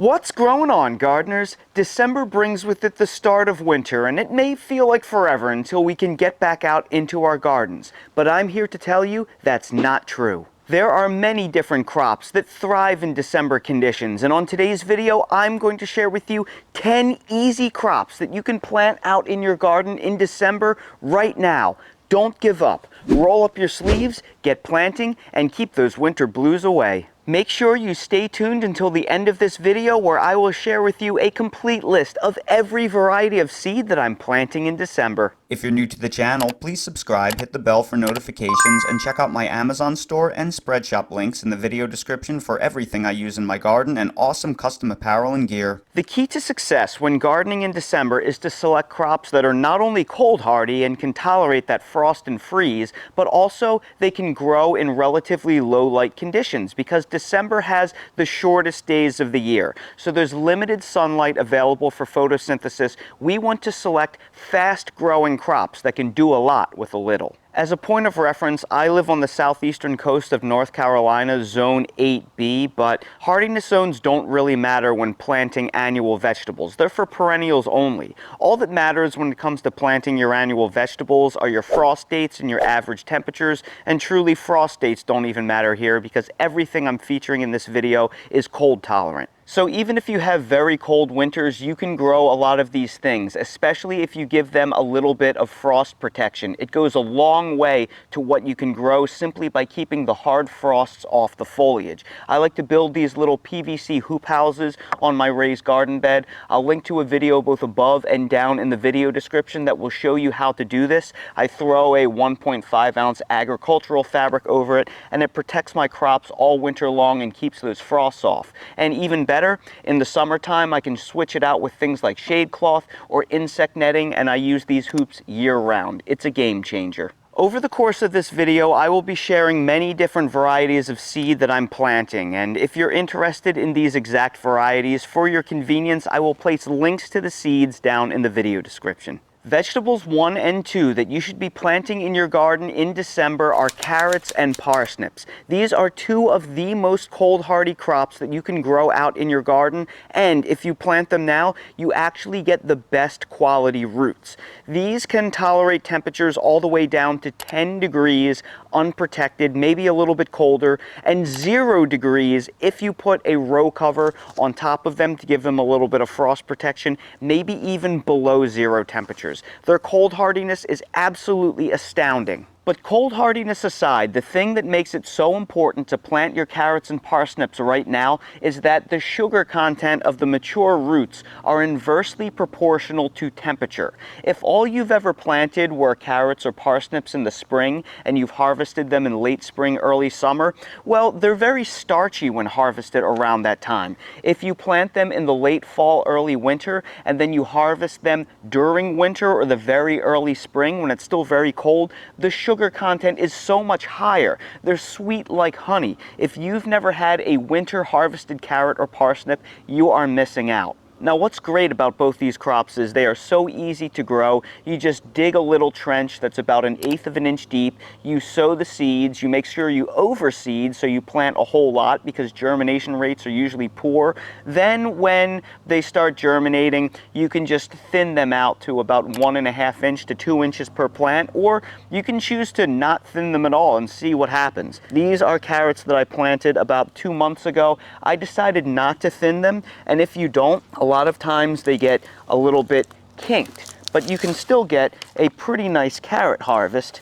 What's growing on, gardeners? December brings with it the start of winter, and it may feel like forever until we can get back out into our gardens. But I'm here to tell you that's not true. There are many different crops that thrive in December conditions, and on today's video, I'm going to share with you 10 easy crops that you can plant out in your garden in December right now. Don't give up. Roll up your sleeves, get planting, and keep those winter blues away. Make sure you stay tuned until the end of this video where I will share with you a complete list of every variety of seed that I'm planting in December. If you're new to the channel, please subscribe, hit the bell for notifications, and check out my Amazon store and Spreadshop links in the video description for everything I use in my garden and awesome custom apparel and gear. The key to success when gardening in December is to select crops that are not only cold hardy and can tolerate that frost and freeze, but also they can grow in relatively low light conditions because December has the shortest days of the year. So there's limited sunlight available for photosynthesis. We want to select fast growing crops that can do a lot with a little. As a point of reference, I live on the southeastern coast of North Carolina, Zone 8B, but hardiness zones don't really matter when planting annual vegetables. They're for perennials only. All that matters when it comes to planting your annual vegetables are your frost dates and your average temperatures, and truly frost dates don't even matter here because everything I'm featuring in this video is cold tolerant. So even if you have very cold winters, you can grow a lot of these things, especially if you give them a little bit of frost protection. It goes a long way to what you can grow simply by keeping the hard frosts off the foliage. I like to build these little PVC hoop houses on my raised garden bed. I'll link to a video both above and down in the video description that will show you how to do this. I throw a 1.5 ounce agricultural fabric over it, and it protects my crops all winter long and keeps those frosts off. And even better, in the summertime, I can switch it out with things like shade cloth or insect netting, and I use these hoops year-round. It's a game changer. Over the course of this video, I will be sharing many different varieties of seed that I'm planting, and if you're interested in these exact varieties, for your convenience, I will place links to the seeds down in the video description. Vegetables 1 and 2 that you should be planting in your garden in December are carrots and parsnips. These are two of the most cold hardy crops that you can grow out in your garden, and if you plant them now, you actually get the best quality roots. These can tolerate temperatures all the way down to 10 degrees unprotected, maybe a little bit colder, and 0 degrees if you put a row cover on top of them to give them a little bit of frost protection, maybe even below 0 temperatures. Their cold hardiness is absolutely astounding. But cold hardiness aside, the thing that makes it so important to plant your carrots and parsnips right now is that the sugar content of the mature roots are inversely proportional to temperature. If all you've ever planted were carrots or parsnips in the spring and you've harvested them in late spring, early summer, well, they're very starchy when harvested around that time. If you plant them in the late fall, early winter, and then you harvest them during winter or the very early spring when it's still very cold, the sugar content is so much higher. They're sweet like honey. If you've never had a winter harvested carrot or parsnip, you are missing out. Now, what's great about both these crops is they are so easy to grow. You just dig a little trench that's about 1/8 of an inch deep. You sow the seeds. You make sure you overseed so you plant a whole lot because germination rates are usually poor. Then when they start germinating, you can just thin them out to about 1.5 inch to 2 inches per plant, or you can choose to not thin them at all and see what happens. These are carrots that I planted about 2 months ago. I decided not to thin them, and if you don't, a lot of times they get a little bit kinked, but you can still get a pretty nice carrot harvest.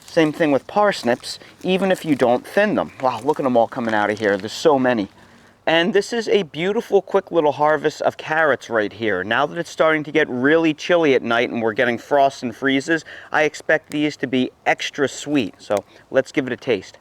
Same thing with parsnips, even if you don't thin them. Wow, look at them all coming out of here. There's so many. And this is a beautiful, quick little harvest of carrots right here. Now that it's starting to get really chilly at night and we're getting frosts and freezes, I expect these to be extra sweet. So let's give it a taste.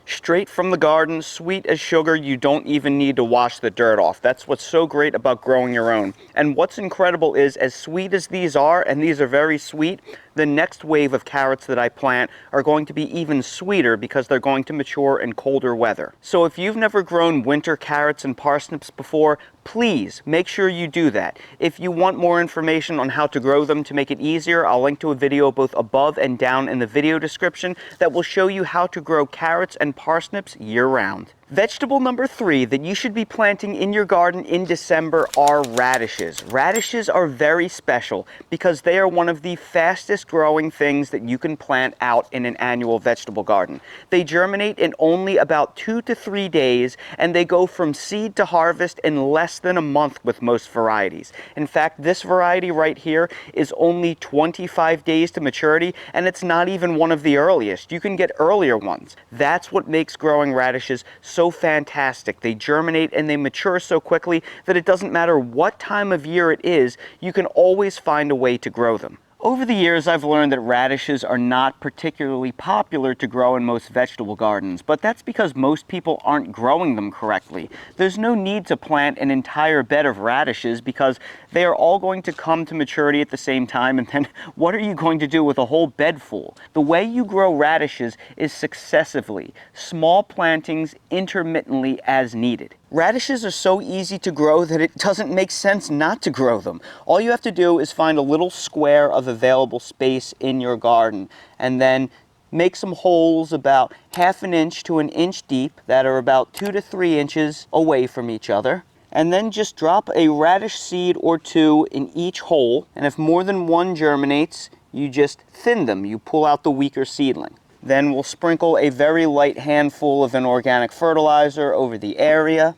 Straight from the garden, sweet as sugar. You don't even need to wash the dirt off. That's what's so great about growing your own. And what's incredible is, as sweet as these are, and these are very sweet, the next wave of carrots that I plant are going to be even sweeter because they're going to mature in colder weather. So if you've never grown winter carrots and parsnips before, please make sure you do that. If you want more information on how to grow them to make it easier, I'll link to a video both above and down in the video description that will show you how to grow carrots and parsnips year-round. Vegetable number 3 that you should be planting in your garden in December are radishes. Radishes are very special because they are one of the fastest growing things that you can plant out in an annual vegetable garden. They germinate in only about 2 to 3 days, and they go from seed to harvest in less than a month with most varieties. In fact, this variety right here is only 25 days to maturity, and it's not even one of the earliest. You can get earlier ones. That's what makes growing radishes so fantastic. They germinate and they mature so quickly that it doesn't matter what time of year it is, you can always find a way to grow them. Over the years, I've learned that radishes are not particularly popular to grow in most vegetable gardens, but that's because most people aren't growing them correctly. There's no need to plant an entire bed of radishes because they are all going to come to maturity at the same time, and then what are you going to do with a whole bed full? The way you grow radishes is successively, small plantings intermittently as needed. Radishes are so easy to grow that it doesn't make sense not to grow them. All you have to do is find a little square of available space in your garden and then make some holes about 1/2 inch to 1 inch deep that are about 2 to 3 inches away from each other. And then just drop a radish seed or 2 in each hole, and if more than one germinates, you just thin them. You pull out the weaker seedling. Then we'll sprinkle a very light handful of inorganic fertilizer over the area.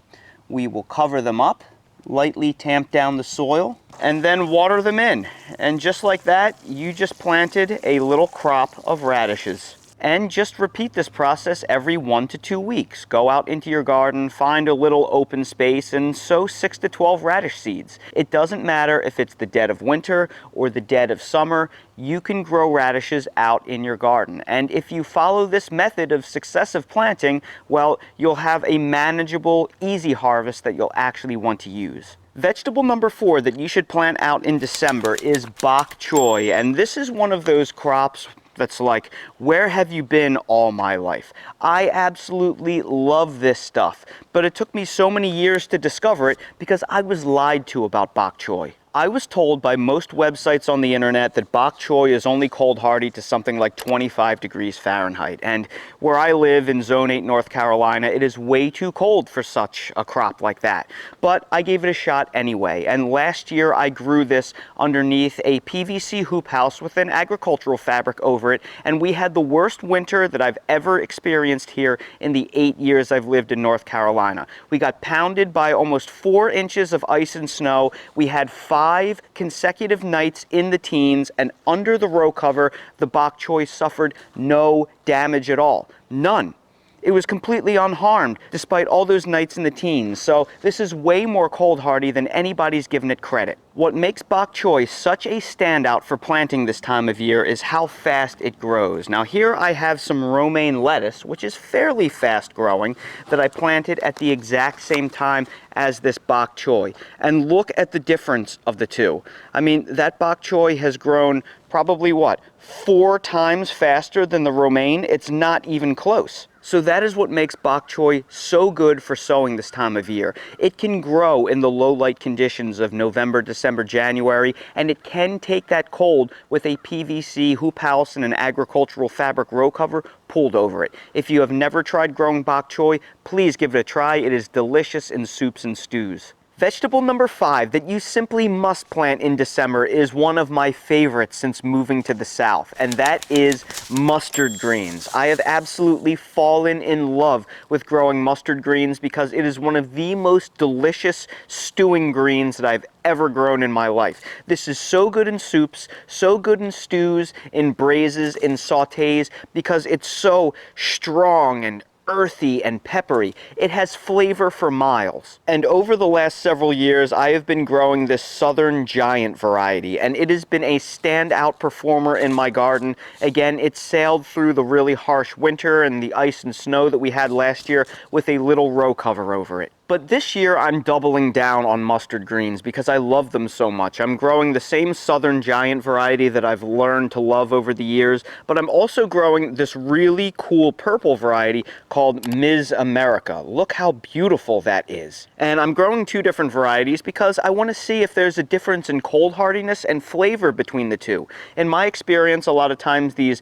We will cover them up, lightly tamp down the soil, and then water them in. And just like that, you just planted a little crop of radishes. And just repeat this process every 1 to 2 weeks. Go out into your garden, find a little open space, and sow 6 to 12 radish seeds. It doesn't matter if it's the dead of winter or the dead of summer, you can grow radishes out in your garden. And if you follow this method of successive planting, well, you'll have a manageable, easy harvest that you'll actually want to use. Vegetable number 4 that you should plant out in December is bok choy, and this is one of those crops that's like, where have you been all my life? I absolutely love this stuff, but it took me so many years to discover it because I was lied to about bok choy. I was told by most websites on the internet that bok choy is only cold hardy to something like 25 degrees Fahrenheit. And where I live in Zone 8, North Carolina, it is way too cold for such a crop like that. But I gave it a shot anyway. And last year I grew this underneath a PVC hoop house with an agricultural fabric over it. And we had the worst winter that I've ever experienced here in the 8 years I've lived in North Carolina. We got pounded by almost 4 inches of ice and snow. We had 5 consecutive nights in the teens, and under the row cover, the bok choy suffered no damage at all. None. It was completely unharmed despite all those nights in the teens, so this is way more cold hardy than anybody's given it credit. What makes bok choy such a standout for planting this time of year is how fast it grows. Now here I have some romaine lettuce, which is fairly fast growing, that I planted at the exact same time as this bok choy. And look at the difference of the two. I mean, that bok choy has grown probably what, 4 times faster than the romaine? It's not even close. So that is what makes bok choy so good for sowing this time of year. It can grow in the low light conditions of November, December, January, and it can take that cold with a PVC hoop house and an agricultural fabric row cover pulled over it. If you have never tried growing bok choy, please give it a try. It is delicious in soups and stews. Vegetable number 5 that you simply must plant in December is one of my favorites since moving to the South, and that is mustard greens. I have absolutely fallen in love with growing mustard greens because it is one of the most delicious stewing greens that I've ever grown in my life. This is so good in soups, so good in stews, in braises, in sautés, because it's so strong and earthy and peppery. It has flavor for miles. And over the last several years, I have been growing this Southern Giant variety, and it has been a standout performer in my garden. Again, it sailed through the really harsh winter and the ice and snow that we had last year with a little row cover over it. But this year I'm doubling down on mustard greens because I love them so much. I'm growing the same Southern Giant variety that I've learned to love over the years, but I'm also growing this really cool purple variety called Ms. America. Look how beautiful that is. And I'm growing two different varieties because I want to see if there's a difference in cold hardiness and flavor between the two. In my experience, a lot of times these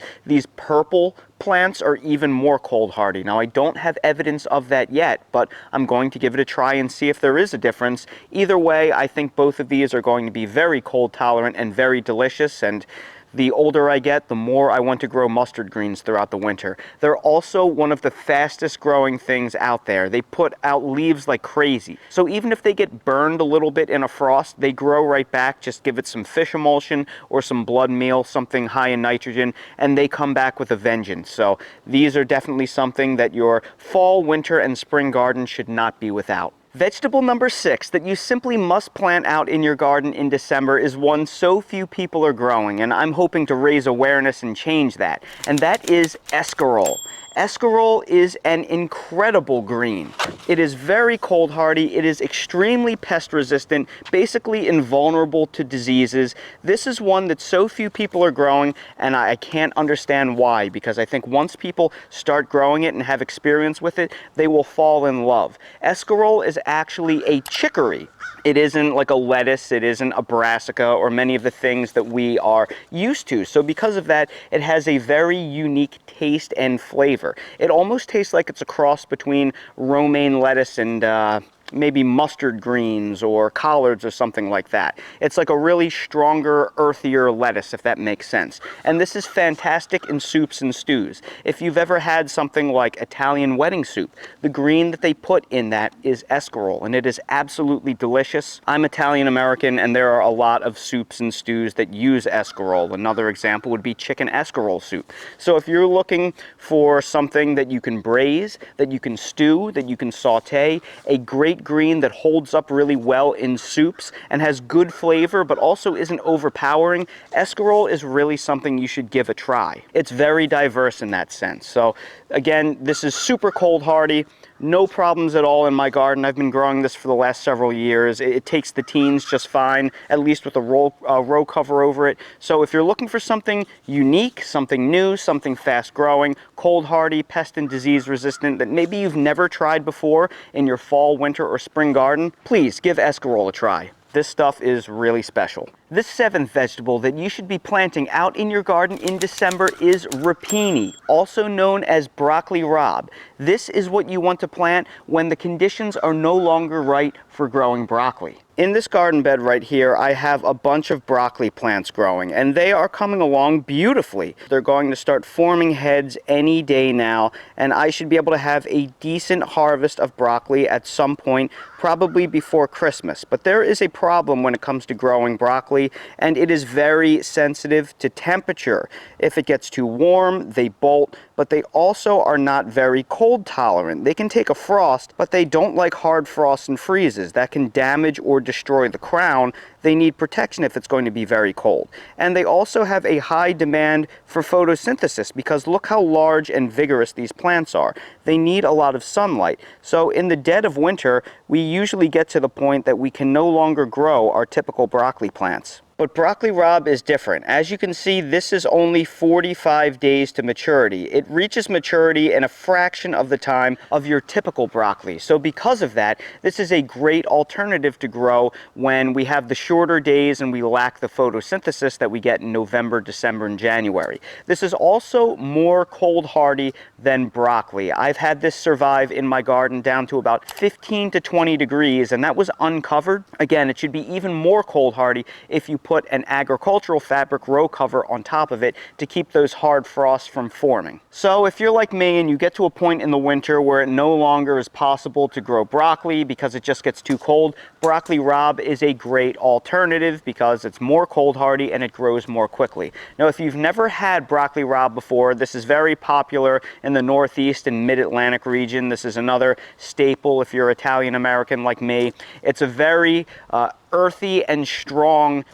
purple plants are even more cold hardy. Now, I don't have evidence of that yet, but I'm going to give it a try and see if there is a difference. Either way, I think both of these are going to be very cold tolerant and very delicious, and the older I get, the more I want to grow mustard greens throughout the winter. They're also one of the fastest growing things out there. They put out leaves like crazy. So even if they get burned a little bit in a frost, they grow right back. Just give it some fish emulsion or some blood meal, something high in nitrogen, and they come back with a vengeance. So these are definitely something that your fall, winter, and spring garden should not be without. Vegetable number 6 that you simply must plant out in your garden in December is one so few people are growing, and I'm hoping to raise awareness and change that, and that is escarole. Escarole is an incredible green. It is very cold hardy, it is extremely pest resistant, basically invulnerable to diseases. This is one that so few people are growing, and I can't understand why, because I think once people start growing it and have experience with it, they will fall in love. Escarole is actually a chicory. It isn't like a lettuce, it isn't a brassica, or many of the things that we are used to. So because of that, it has a very unique taste and flavor. It almost tastes like it's a cross between romaine lettuce and maybe mustard greens or collards or something like that. It's like a really stronger, earthier lettuce, if that makes sense. And this is fantastic in soups and stews. If you've ever had something like Italian wedding soup, the green that they put in that is escarole, and it is absolutely delicious. I'm Italian American, and there are a lot of soups and stews that use escarole. Another example would be chicken escarole soup. So if you're looking for something that you can braise, that you can stew, that you can saute, a great green that holds up really well in soups and has good flavor but also isn't overpowering, escarole is really something you should give a try. It's very diverse in that sense. So again, this is super cold hardy. No problems at all in my garden. I've been growing this for the last several years. It takes the teens just fine, at least with a row cover over it. So if you're looking for something unique, something new, something fast growing, cold hardy, pest and disease resistant that maybe you've never tried before in your fall, winter, or spring garden, please give escarole a try. This stuff is really special. The 7th vegetable that you should be planting out in your garden in December is rapini, also known as broccoli rabe. This is what you want to plant when the conditions are no longer right for growing broccoli. In this garden bed right here, I have a bunch of broccoli plants growing, and they are coming along beautifully. They're going to start forming heads any day now, and I should be able to have a decent harvest of broccoli at some point, probably before Christmas. But there is a problem when it comes to growing broccoli, and it is very sensitive to temperature. If it gets too warm, they bolt, but they also are not very cold tolerant. They can take a frost, but they don't like hard frosts and freezes. That can damage or destroy the crown. They need protection if it's going to be very cold. And they also have a high demand for photosynthesis because look how large and vigorous these plants are. They need a lot of sunlight. So in the dead of winter, we usually get to the point that we can no longer grow our typical broccoli plants. But broccoli rabe is different. As you can see, this is only 45 days to maturity. It reaches maturity in a fraction of the time of your typical broccoli. So because of that, this is a great alternative to grow when we have the shorter days and we lack the photosynthesis that we get in November, December, and January. This is also more cold hardy than broccoli. I've had this survive in my garden down to about 15 to 20 degrees, and that was uncovered. Again, it should be even more cold hardy if you put an agricultural fabric row cover on top of it to keep those hard frosts from forming. So if you're like me and you get to a point in the winter where it no longer is possible to grow broccoli because it just gets too cold, broccoli rabe is a great alternative because it's more cold hardy and it grows more quickly. Now, if you've never had broccoli rabe before, this is very popular in the Northeast and Mid-Atlantic region. This is another staple if you're Italian American like me. It's a very earthy and strong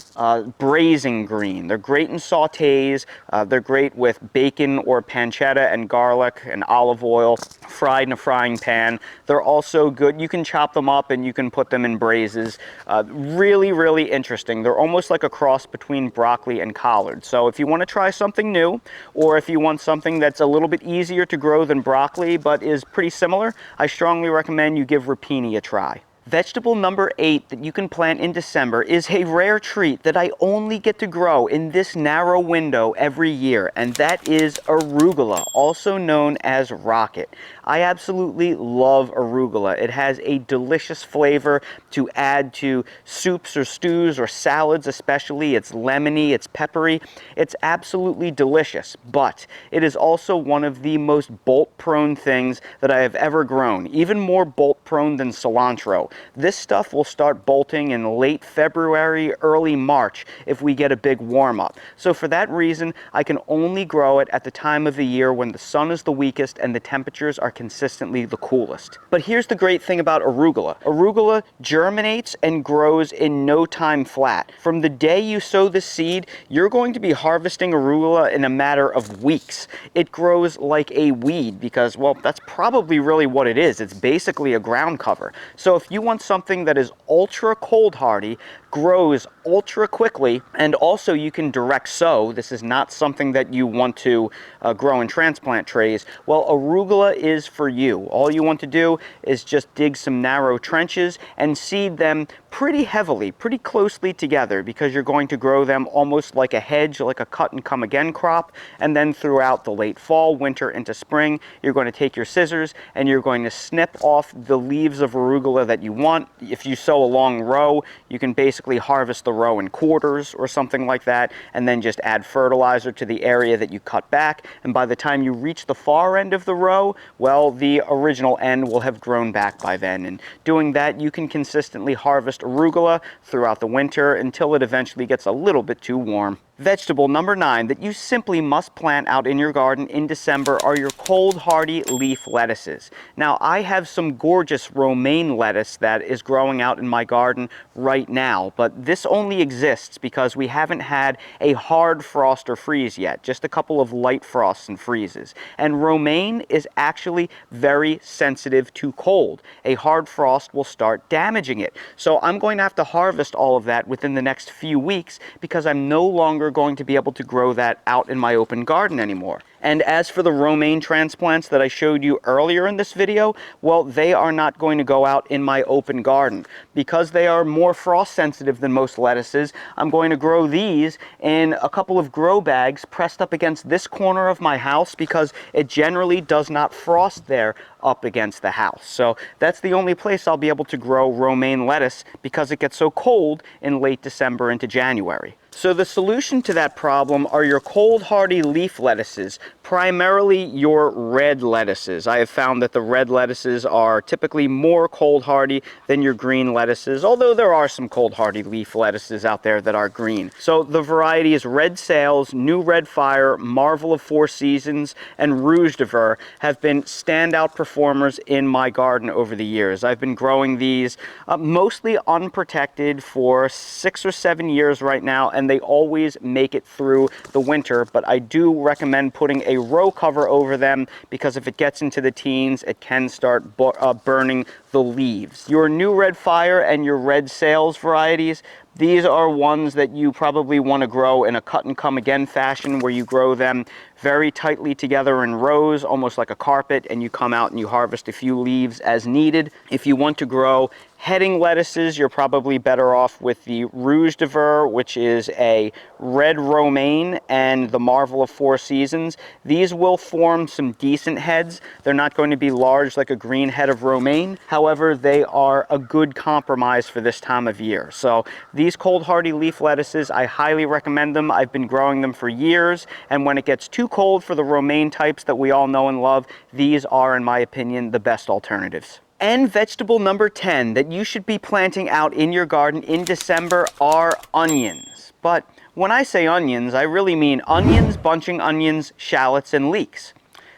braising green. They're great in sautés. They're great with bacon or pancetta and garlic and olive oil, fried in a frying pan. They're also good. You can chop them up and you can put them in braises. Really, really interesting. They're almost like a cross between broccoli and collard. So if you want to try something new, or if you want something that's a little bit easier to grow than broccoli but is pretty similar, I strongly recommend you give Rapini a try. Vegetable number 8 that you can plant in December is a rare treat that I only get to grow in this narrow window every year, and that is arugula, also known as rocket. I absolutely love arugula. It has a delicious flavor to add to soups or stews or salads especially. It's lemony, it's peppery. It's absolutely delicious, but it is also one of the most bolt-prone things that I have ever grown, even more bolt-prone than cilantro. This stuff will start bolting in late February, early March if we get a big warm-up. So for that reason, I can only grow it at the time of the year when the sun is the weakest and the temperatures are consistently the coolest. But here's the great thing about arugula. Arugula germinates and grows in no time flat. From the day you sow the seed, you're going to be harvesting arugula in a matter of weeks. It grows like a weed because, well, that's probably really what it is. It's basically a ground cover. So if you want something that is ultra cold hardy, grows ultra quickly, and also you can direct sow, this is not something that you want to grow in transplant trays, well, arugula is for you. All you want to do is just dig some narrow trenches and seed them pretty heavily, pretty closely together, because you're going to grow them almost like a hedge, like a cut and come again crop. And then throughout the late fall, winter into spring, you're going to take your scissors and you're going to snip off the leaves of arugula that you want. If you sow a long row, you can basically harvest the row in quarters or something like that, and then just add fertilizer to the area that you cut back. And by the time you reach the far end of the row, well, the original end will have grown back by then. And doing that, you can consistently harvest arugula throughout the winter until it eventually gets a little bit too warm. Vegetable number 9 that you simply must plant out in your garden in December are your cold hardy leaf lettuces. Now, I have some gorgeous romaine lettuce that is growing out in my garden right now, but this only exists because we haven't had a hard frost or freeze yet, just a couple of light frosts and freezes. And romaine is actually very sensitive to cold. A hard frost will start damaging it. So I'm going to have to harvest all of that within the next few weeks because I'm no longer going to be able to grow that out in my open garden anymore. And as for the romaine transplants that I showed you earlier in this video, well, they are not going to go out in my open garden. Because they are more frost sensitive than most lettuces, I'm going to grow these in a couple of grow bags pressed up against this corner of my house because it generally does not frost there up against the house. So that's the only place I'll be able to grow romaine lettuce because it gets so cold in late December into January. So the solution to that problem are your cold hardy leaf lettuces, primarily your red lettuces. I have found that the red lettuces are typically more cold hardy than your green lettuces, although there are some cold hardy leaf lettuces out there that are green. So the varieties Red Sails, New Red Fire, Marvel of Four Seasons, and Rouge de Ver have been standout performers in my garden over the years. I've been growing these mostly unprotected for 6 or 7 years right now, and they always make it through the winter, but I do recommend putting a row cover over them because if it gets into the teens, it can start burning the leaves. Your New Red Fire and your Red Sails varieties, these are ones that you probably want to grow in a cut and come again fashion where you grow them very tightly together in rows, almost like a carpet, and you come out and you harvest a few leaves as needed. If you want to grow heading lettuces, you're probably better off with the Rouge de Ver, which is a red romaine, and the Marvel of Four Seasons. These will form some decent heads. They're not going to be large like a green head of romaine. However, they are a good compromise for this time of year. So these cold hardy leaf lettuces, I highly recommend them. I've been growing them for years, and when it gets too cold for the romaine types that we all know and love, these are, in my opinion, the best alternatives. And vegetable number 10 that you should be planting out in your garden in December are onions. But when I say onions, I really mean onions, bunching onions, shallots, and leeks.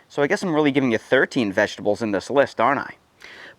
So I guess I'm really giving you 13 vegetables in this list, aren't I?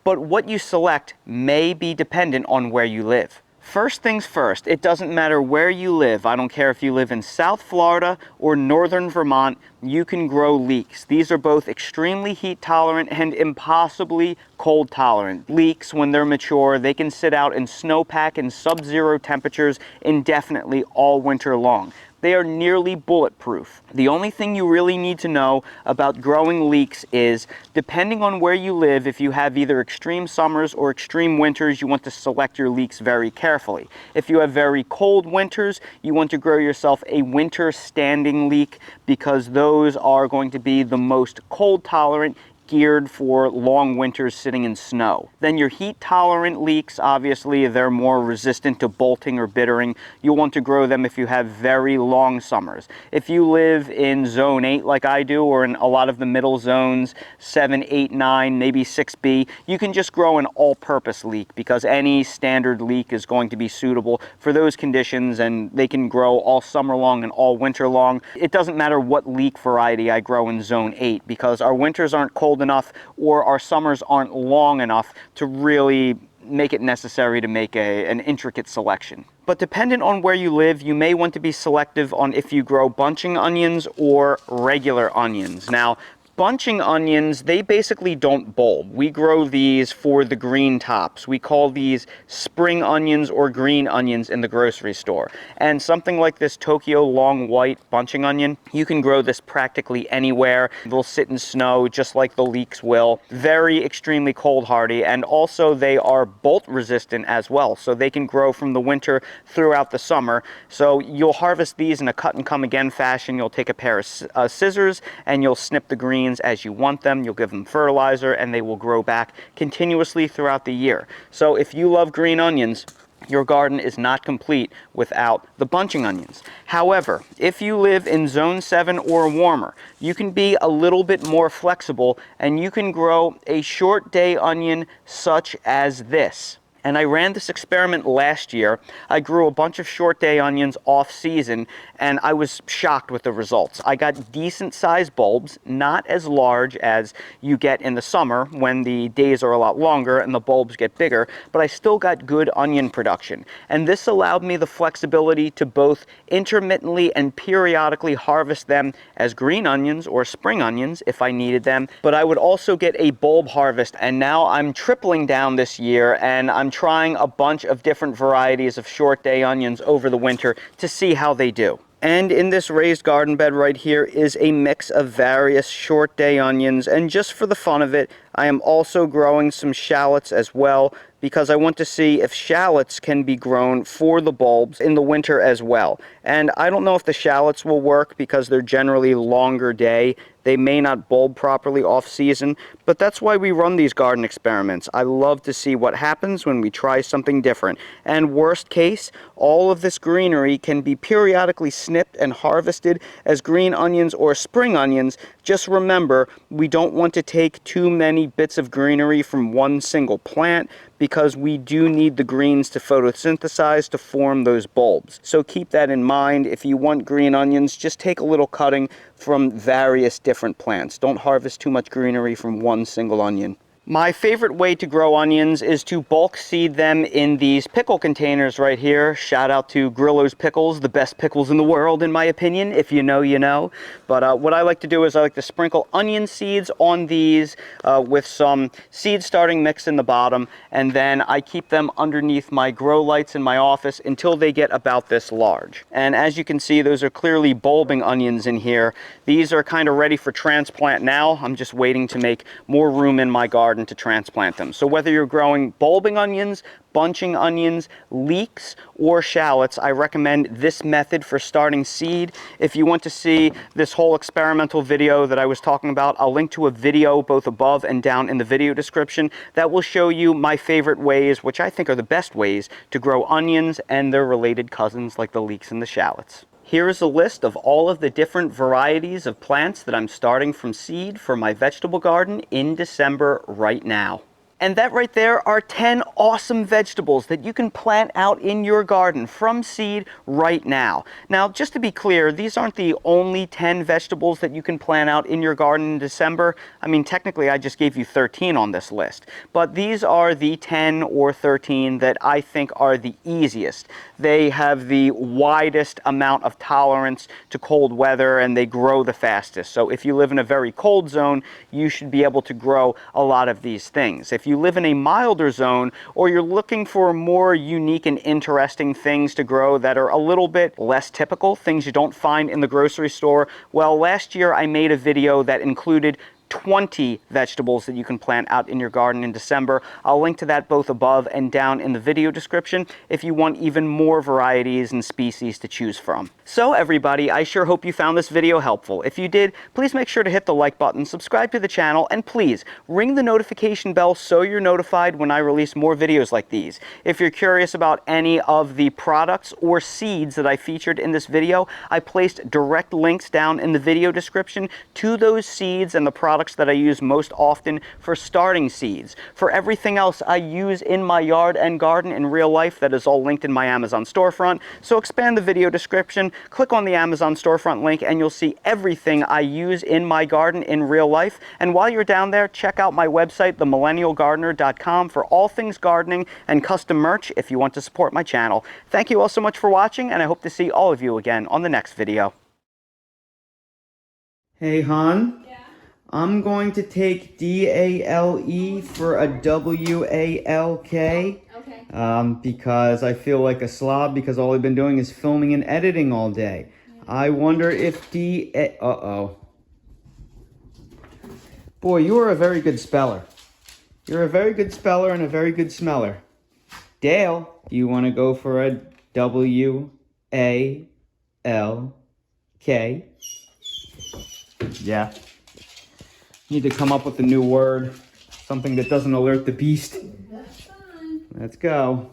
But what you select may be dependent on where you live. First things first, it doesn't matter where you live. I don't care if you live in South Florida or northern Vermont, you can grow leeks. These are both extremely heat tolerant and impossibly cold tolerant. Leeks, when they're mature, they can sit out in snowpack and sub-zero temperatures indefinitely all winter long. They are nearly bulletproof. The only thing you really need to know about growing leeks is, depending on where you live, if you have either extreme summers or extreme winters, you want to select your leeks very carefully. If you have very cold winters, you want to grow yourself a winter standing leek, because those are going to be the most cold tolerant, geared for long winters sitting in snow. Then your heat tolerant leeks, obviously they're more resistant to bolting or bittering. You'll want to grow them if you have very long summers. If you live in zone 8 like I do, or in a lot of the middle zones, 7, 8, 9, maybe 6B, you can just grow an all-purpose leek, because any standard leek is going to be suitable for those conditions, and they can grow all summer long and all winter long. It doesn't matter what leek variety I grow in zone 8, because our winters aren't cold enough or our summers aren't long enough to really make it necessary to make an intricate selection. But dependent on where you live, you may want to be selective on if you grow bunching onions or regular onions. Now, bunching onions, they basically don't bulb. We grow these for the green tops. We call these spring onions or green onions in the grocery store. And something like this Tokyo long white bunching onion, you can grow this practically anywhere. They'll sit in snow just like the leeks will. Very extremely cold hardy, and also they are bolt resistant as well, so they can grow from the winter throughout the summer. So you'll harvest these in a cut and come again fashion. You'll take a pair of scissors and you'll snip the greens as you want them. You'll give them fertilizer and they will grow back continuously throughout the year. So if you love green onions, your garden is not complete without the bunching onions. However, if you live in zone 7 or warmer, you can be a little bit more flexible and you can grow a short day onion such as this. And I ran this experiment last year. I grew a bunch of short day onions off season, and I was shocked with the results. I got decent sized bulbs, not as large as you get in the summer when the days are a lot longer and the bulbs get bigger, but I still got good onion production. And this allowed me the flexibility to both intermittently and periodically harvest them as green onions or spring onions if I needed them, but I would also get a bulb harvest. And now I'm tripling down this year, and I'm trying a bunch of different varieties of short day onions over the winter to see how they do. And in this raised garden bed right here is a mix of various short day onions, and just for the fun of it, I am also growing some shallots as well, because I want to see if shallots can be grown for the bulbs in the winter as well. And I don't know if the shallots will work because they're generally longer day. They may not bulb properly off season, but that's why we run these garden experiments. I love to see what happens when we try something different. And worst case, all of this greenery can be periodically snipped and harvested as green onions or spring onions. Just remember, we don't want to take too many bits of greenery from one single plant, because we do need the greens to photosynthesize to form those bulbs. So keep that in mind. If you want green onions, just take a little cutting from various different plants. Don't harvest too much greenery from one single onion. My favorite way to grow onions is to bulk seed them in these pickle containers right here. Shout out to Grillo's Pickles, the best pickles in the world in my opinion. If you know, you know. But what I like to do is I like to sprinkle onion seeds on these with some seed starting mix in the bottom, and then I keep them underneath my grow lights in my office until they get about this large. And as you can see, those are clearly bulbing onions in here. These are kind of ready for transplant now. I'm just waiting to make more room in my garden to transplant them. So whether you're growing bulbing onions, bunching onions, leeks, or shallots, I recommend this method for starting seed. If you want to see this whole experimental video that I was talking about, I'll link to a video both above and down in the video description that will show you my favorite ways, which I think are the best ways, to grow onions and their related cousins like the leeks and the shallots. Here is a list of all of the different varieties of plants that I'm starting from seed for my vegetable garden in December right now. And that right there are 10 awesome vegetables that you can plant out in your garden from seed right now. Now, just to be clear, these aren't the only 10 vegetables that you can plant out in your garden in December. I mean, technically, I just gave you 13 on this list, but these are the 10 or 13 that I think are the easiest. They have the widest amount of tolerance to cold weather, and they grow the fastest. So if you live in a very cold zone, you should be able to grow a lot of these things. If you live in a milder zone, or you're looking for more unique and interesting things to grow that are a little bit less typical, things you don't find in the grocery store, well, last year I made a video that included 20 vegetables that you can plant out in your garden in December. I'll link to that both above and down in the video description if you want even more varieties and species to choose from. So everybody, I sure hope you found this video helpful. If you did, please make sure to hit the like button, subscribe to the channel, and please ring the notification bell so you're notified when I release more videos like these. If you're curious about any of the products or seeds that I featured in this video, I placed direct links down in the video description to those seeds and the products that I use most often for starting seeds. For everything else I use in my yard and garden in real life, that is all linked in my Amazon storefront. So expand the video description, click on the Amazon storefront link, and you'll see everything I use in my garden in real life. And while you're down there, check out my website, themillennialgardener.com, for all things gardening and custom merch if you want to support my channel. Thank you all so much for watching, and I hope to see all of you again on the next video. Hey, hon. I'm going to take D-A-L-E for a W-A-L-K. Okay. Because I feel like a slob because all I've been doing is filming and editing all day. Yeah. I wonder if Uh-oh. Boy, you are a very good speller. You're a very good speller and a very good smeller. Dale, do you want to go for a W-A-L-K? Yeah. Need to come up with a new word, something that doesn't alert the beast. That's fine. Let's go.